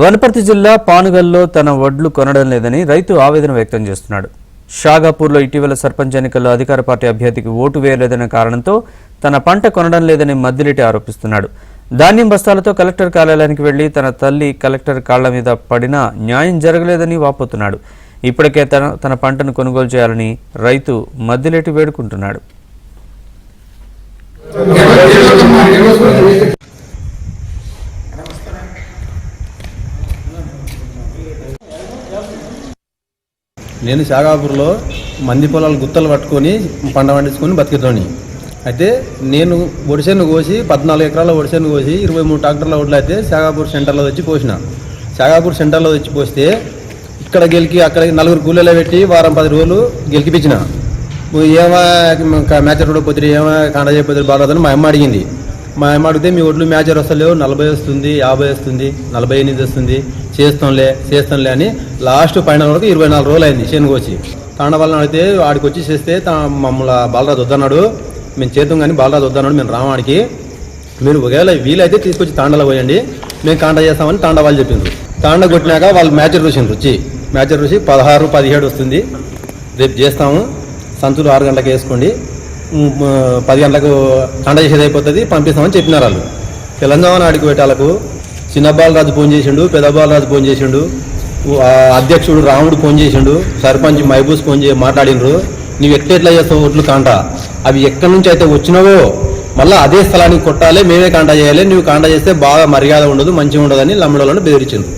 వనపర్తి జిల్లా పానుగల్లో తన వడ్లు కొనడం లేదని రైతు ఆవేదన వ్యక్తం చేస్తున్నాడు. షాగాపూర్లో ఇటీవల సర్పంచ్ ఎన్నికల్లో అధికార పార్టీ అభ్యర్థికి ఓటు వేయలేదనే కారణంతో తన పంట కొనడం లేదని మద్దిరెడ్డి ఆరోపిస్తున్నాడు. ధాన్యం బస్తాలతో కలెక్టర్ కార్యాలయానికి వెళ్లి తన తల్లి కలెక్టర్ కాళ్ల మీద పడినా న్యాయం జరగలేదని వాపోతున్నాడు. ఇప్పటికే తన పంటను కొనుగోలు చేయాలని రైతు మద్దిరెడ్డి వేడుకుంటున్నాడు. నేను షాగాపూర్లో మంది పొలాలు గుత్తలు పట్టుకొని పంట పండించుకొని బతికితోని. అయితే నేను ఒడిసేను కోసి 14 ఎకరాల ఒడిసేను కోసి 23 ట్రాక్టర్ల ఒడ్లు అయితే షాగాపూర్ సెంటర్లో వచ్చి పోసిన. షాగాపూర్ సెంటర్లో వచ్చి పోస్తే ఇక్కడ గెలికి అక్కడ 4 కూలీలో పెట్టి వారం 10 రోజులు గెలికిపించిన. ఏమో మ్యాచర్ కూడా పోతే ఏమో కాండ చేయకపోతే బాగాలేదని మా అమ్మ అడిగింది. మా అమ్మ అడిగితే మీ ఒడ్లు మ్యాచర్ వస్తలేవు, 40 వస్తుంది, 50 వస్తుంది, 48 వస్తుంది, చేస్తాంలే అని లాస్ట్ ఫైనల్ వరకు 24 రోజులు అయింది చేను కోసి. తాండ వాళ్ళని అడిగితే ఆడికి వచ్చి చేస్తే మమ్మల్ని బాలరాజు వద్దన్నాడు. మేము చేద్దాం కానీ బాలరాజు వద్దన్నాడు. మేము రామాడికి మీరు ఒకవేళ వీలైతే తీసుకొచ్చి తాండలో పోయండి, మేము కాండ చేస్తామని తాండ వాళ్ళు చెప్పిండ్రు. తాండ కొట్టినాక వాళ్ళు మ్యాచర్ చూసిండ్రు. మ్యాచర్ చూసి 16, 17 వస్తుంది, రేపు చేస్తాము, సంచులు 6 గంటలకు వేసుకోండి, 10 గంటలకు కాండ చేసేది అయిపోతుంది, పంపిస్తామని చెప్పినారు వాళ్ళు. తెలంగాణ ఆడికి పెట్టాలకు చిన్న బాలరాజు ఫోన్ చేసిండు, పెద్ద బాలరాజు ఫోన్ చేసిండు, అధ్యక్షుడు రాముడు ఫోన్ చేసిండు, సర్పంచ్ మహబూస్ ఫోన్ చేసి మాట్లాడినరు. నువ్వు ఎట్లా చేస్తావు ఒట్లు కాంట, అవి ఎక్కడి నుంచి అయితే వచ్చినావో మళ్ళీ అదే స్థలానికి కొట్టాలి, మేమే కాంట చేయాలి, నువ్వు కాంట చేస్తే బాగా మర్యాద ఉండదు, మంచిగా ఉండదని లమ్మడోళ్ళని బెదిరించిండ్రు.